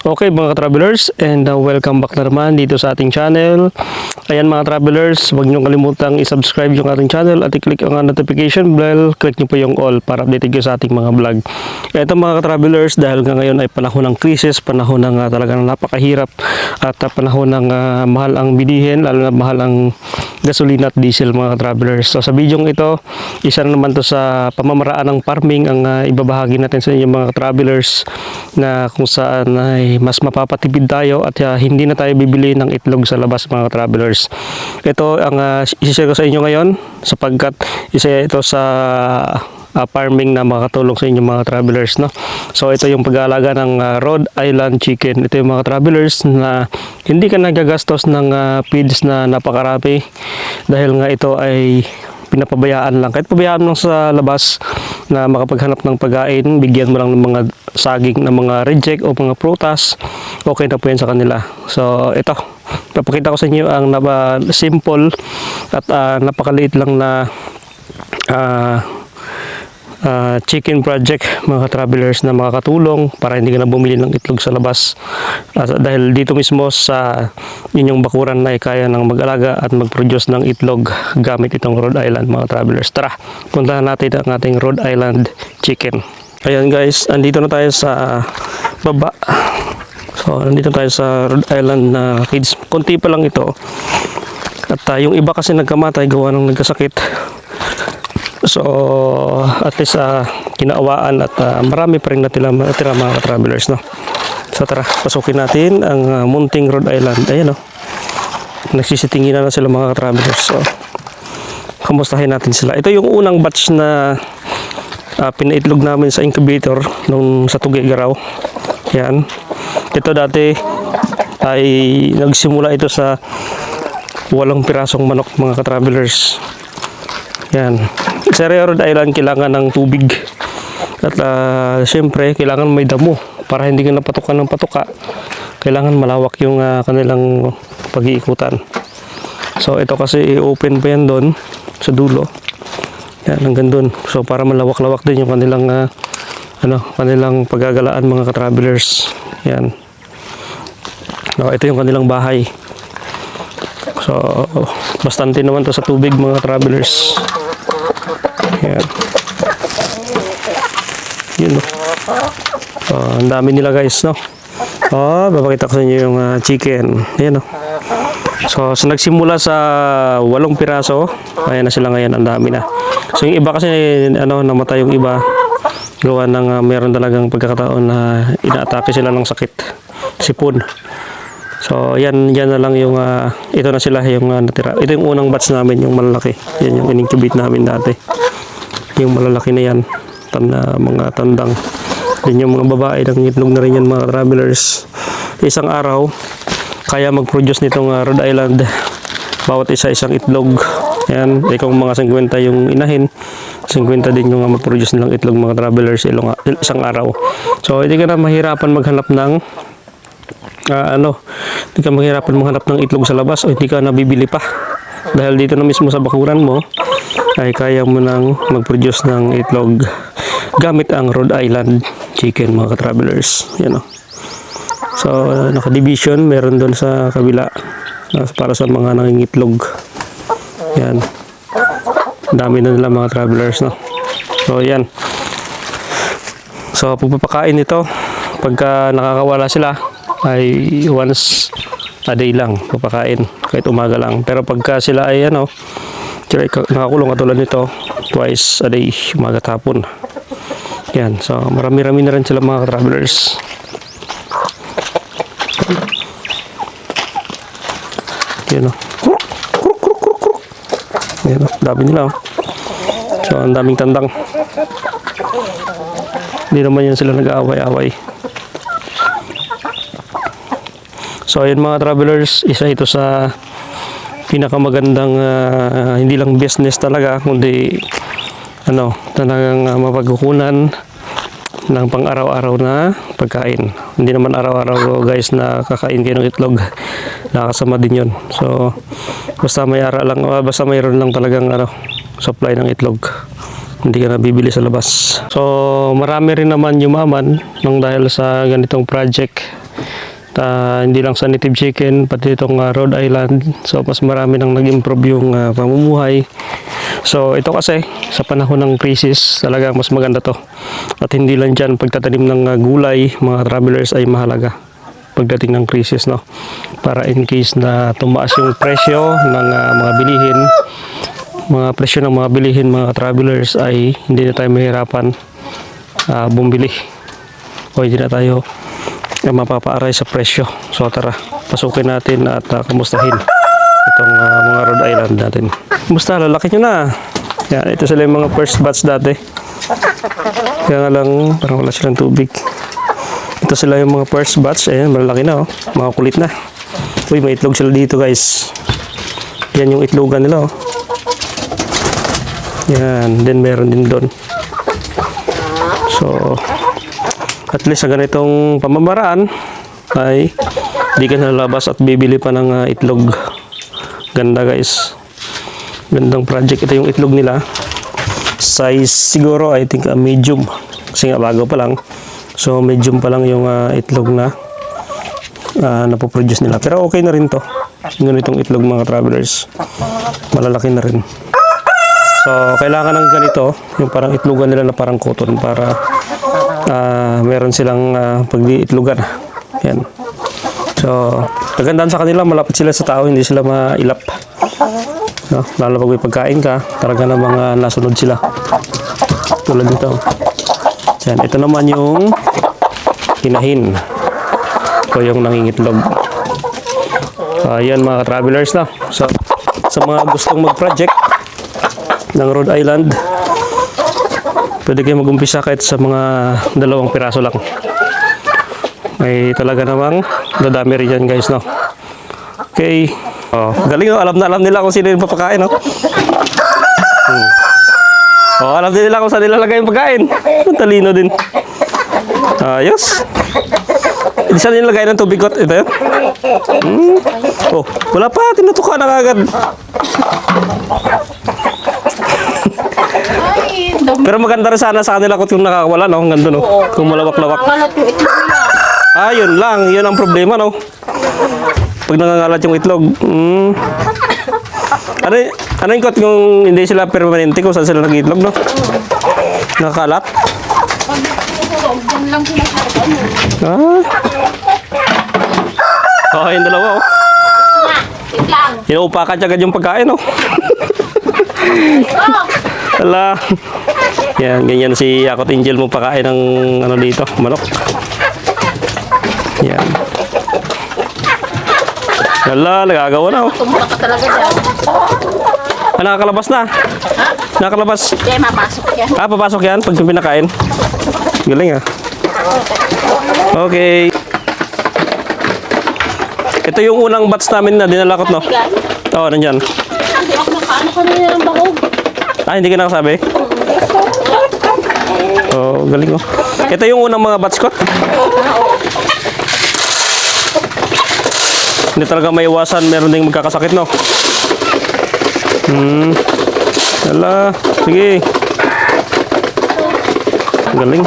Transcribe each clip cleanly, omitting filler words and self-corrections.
Okay mga travelers, and welcome back na naman dito sa ating channel. Ayan mga travelers, huwag nyo kalimutang i-subscribe yung ating channel at i-click ang notification bell. Click nyo po yung all para updated kayo sa ating mga vlog. Ito mga travelers, dahil nga ngayon ay panahon ng krisis, panahon ng talagang napakahirap at panahon ng mahal ang bilihin, lalo na mahal ang gasolina at diesel mga travelers. So sa video ito, isa na naman to sa pamamaraan ng farming ang ibabahagi natin sa inyo mga travelers, na kung saan ay mas mapapatipid tayo at hindi na tayo bibili ng itlog sa labas mga travelers. Ito ang isi-share ko sa inyo ngayon sapagkat isa ito sa farming na makatulong sa inyo mga travelers, no? So ito yung pag-aalaga ng Rhode Island chicken. Ito yung mga travelers na hindi ka nagagastos ng feeds na napakarami, dahil nga ito ay pinapabayaan lang. Kahit pabayaan lang sa labas na makapaghanap ng pagkain, bigyan mo lang ng mga saging na mga reject o mga prutas, okay na po yan sa kanila. So ito, papakita ko sa inyo ang simple at napakaliit lang na chicken project mga travelers na makakatulong para hindi ka na bumili ng itlog sa labas, dahil dito mismo sa inyong bakuran na kaya ng mag-alaga at mag-produce ng itlog gamit itong Rhode Island mga travelers. Tara, puntahan natin ang ating Rhode Island chicken. Ayan guys, andito na tayo sa baba. So andito tayo sa Rhode Island na kids. Konti pa lang ito at yung iba kasi nagkamatay gawa ng nagkasakit. So at least kinaawaan at marami pa rin natira mga travelers, no? So tara, pasukin natin ang munting Rhode Island. Ayan, no? Nagsisitinginan na sila mga travelers. So kamustahin natin sila. Ito yung unang batch na pinaitlog namin sa incubator nung sa Tuguegarao. Yan. Ito dati ay nagsimula ito sa 8 pirasong manok mga ka-travelers. Yan. Sa Rhode Island kailangan ng tubig at syempre kailangan may damo para hindi ka napatukan ng patuka. Kailangan malawak yung kanilang pag-iikutan. So ito kasi open pa yan doon sa dulo. Yan, hanggang doon. So para malawak-lawak din yung kanilang kanilang paggagalaan mga ka-travelers. Yan. No, ito yung kanilang bahay. So bastante naman to sa tubig mga travelers. Yan. Yun, no? Ang dami nila guys, no? Papakita ko sa inyo yung chicken. Yan, no? So nagsimula sa 8 piraso. Ayan na sila ngayon, ang dami na. So yung iba kasi namatay yung iba gawa ng meron talagang pagkakataon na inaatake sila ng sakit, sipon. So yan na lang yung ito na sila yung natira. Ito yung unang batch namin, yung malalaki. Yan yung in-incubate namin dati. Yung malalaki na yan, mga tandang. Yan yung mga babae, ng itlog na rin yan mga travelers. Isang araw kaya mag-produce nitong Rhode Island bawat isang itlog. Yan, kung mga 50 yung inahin, 50 din yung mag-produce nilang itlog mga travelers isang araw. So hindi ka na mahirapan maghanap ng hindi ka mahirapan maghanap ng itlog sa labas o hindi ka nabibili pa, dahil dito na mismo sa bakuran mo ay kaya mo nang mag-produce ng itlog gamit ang Rhode Island chicken mga ka-travelers. Yan, so naka-division meron doon sa kabila para sa mga nangingitlog. Yan, dami na nila mga travelers, no? So yan, so pagpapakain ito pagka nakakawala sila ay once a day lang papakain, kahit umaga lang. Pero pagka sila ay nakakulong katulad nito, twice a day, umaga at hapon. Yan, so marami-rami na rin sila mga travelers. Yan, yan, dami nila. So ang daming tandang. Hindi naman yan sila nag-aaway-aaway. So ayun mga travelers, isa ito sa pinakamagandang hindi lang business talaga, kundi talagang mapagkukunan ng pang-araw-araw na pagkain. Hindi naman araw-araw guys na kakain kayo ng itlog, nakasama din yun. So basta may ara lang, basta mayroon lang talagang supply ng itlog, hindi ka na bibili sa labas. So marami rin naman yumaman nang dahil sa ganitong project Hindi lang sa native chicken, pati itong Rhode Island. So mas marami nang nag-improve yung pamumuhay. So ito kasi sa panahon ng crisis talaga mas maganda to. At hindi lang dyan pagtatanim ng gulay, mga travelers ay mahalaga pagdating ng crisis, no, para in case na tumaas yung presyo ng mga bilihin, mga presyo ng mga bilihin, mga travelers, ay hindi na tayo mahirapan bumili o hindi na tayo mapapaaray sa presyo. So tara, pasukin natin at kamustahin itong mga Rhode Island natin. Kumusta? Lalaki nyo na. Yan, ito sila yung mga first batch dati. Kaya nga lang, parang wala silang tubig. Ito sila yung mga first batch. Ayan, malalaki na, oh. Mga kulit na. Uy, may itlog sila dito, guys. Yan yung itlogan nila, oh. Yan, then meron din doon. So, at least sa ganitong pamamaraan ay di ka nalabas at bibili pa ng itlog. Ganda, guys. Gandang project. Ito yung itlog nila. Size siguro, I think medium. Kasi nga bago pa lang. So medium pa lang yung itlog na napoproduce nila. Pero okay na rin to. Ganitong itlog, mga travelers. Malalaki na rin. So kailangan ng ganito, yung parang itlogan nila na parang cotton, para meron silang pag-iitlogan. Yan. So kagandaan sa kanila, malapit sila sa tao, hindi sila mailap. No? Lalo pag may pagkain ka, talaga na mga nasunod sila. Tulad nito. Yan. Ito naman yung hinahin o yung nangingitlog. Yan, mga travelers na. So sa mga gustong mag-project ng Rhode Island, pwede kayo mag-umpisa kahit sa mga 2 piraso lang. May talaga namang dadami rin yan, guys, no? Okay. Galing, no? Alam na alam nila kung sino yung papakain, no? Alam din nila kung saan nilalagay yung pagkain. Talino din. Ayos. Hindi saan nilalagay ng tubig kot? Ito yun? Wala pa. Tinutuka na kagad. Pero maganda rin sana sa kanila kot yung nakakawala, no? Ang ganda, no? Kung malawak-lawak. Yun lang. Yun ang problema, no? Pag nangangalat yung itlog. Ano yung kot yung hindi sila permanente kung saan sila nag-itlog, no? Nakakalat? Yung dalawa, oh. Inuupakan siya agad yung pagkain, oh. Ala. Yan, ganyan si Yakot Angel mo pakain ng ano dito, manok. Yan. Ala, nagagawa na, oh. Tumulak ka talaga dyan. Nakakalabas na. Nakakalabas. Kaya mapasok yan. Papasok yan pag pinakain. Galing, ah. Okay. Ito yung unang batch namin na dinalakot, no? Oo, nandyan. Hindi ako nakaano ka na ng bahog. Hindi ka nakasabi? Galing, oh. Ito yung unang mga batch ko. Hindi talaga may iwasan, meron ding magkakasakit, no? Hala, sige. Galing.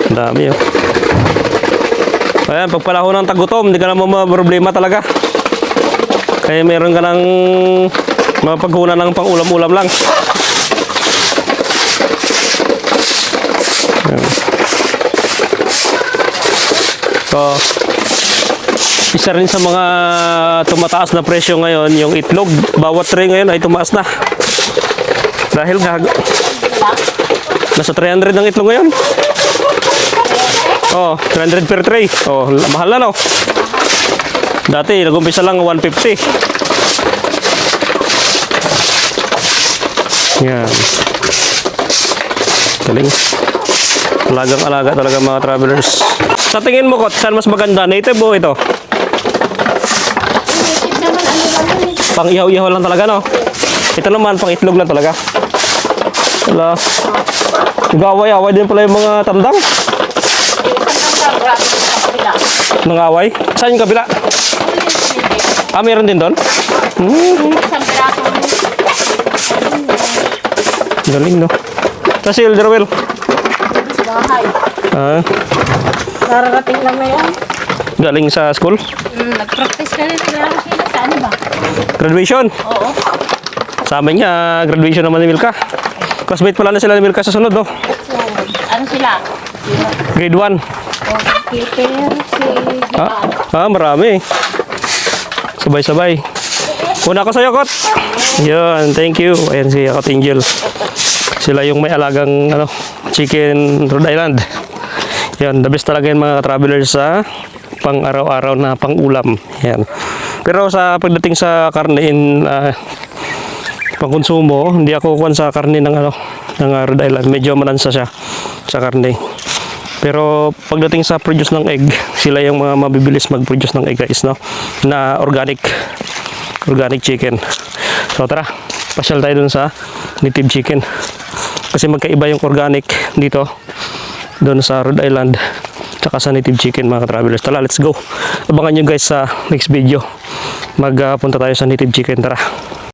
Ang dami, oh. Ayan, pag palahon ng tagutom, hindi ka naman problema talaga. Kaya meron ka ng mapaghunan ng pang-ulam-ulam lang. Ayan. So, isa rin sa mga tumataas na presyo ngayon, yung itlog. Bawat tray ngayon ay tumaas na. Dahil nasa 300 ang itlog ngayon. 300 per tray. Mahal na, no? Dati, nag-umpisa lang 150. Yan. Galing. Alagang-alaga talaga, mga travelers. Sa tingin mo, Kot, saan mas maganda? Native o ito? Pang ihaw-ihaw lang talaga, no? Ito naman, pang itlog lang talaga. Wala. Nag-away-away din pala yung mga tandang. Nangaway? Saan yung kabila? Meron din doon? Isang piraso. Galing, no? Kasi Elderwell. Sa bahay. Ah, Nararating lang na yan. galing sa school. Nag-practice ka rin. Naglaro sila sa ano ba? Graduation. Oo. Sa amin niya, graduation naman ni Milka. Classmate pala na sila ni Milka sa sunod, no? Ano sila? Grade 1. Peter, si Marami. Sabay-sabay. Una ko sa'yo, Kot. Yun, thank you. Ayan si Kot Angel. Sila yung may alagang chicken Rhode Island. Yan, the best talaga yan mga travelers sa pang araw-araw na pang ulam. Yan. Pero sa pagdating sa karne pang konsumo, hindi ako kuwan sa karne ng Rhode Island. Medyo malansa siya sa karne. Pero pagdating sa produce ng egg, sila yung mga mabibilis mag-produce ng egg guys, no? Na organic chicken. So tara, pasyal tayo dun sa native chicken. Kasi magkaiba yung organic dito, doon sa Rhode Island, tsaka sa native chicken mga travelers. Tara, let's go. Abangan nyo guys sa next video. Magpunta tayo sa native chicken, tara.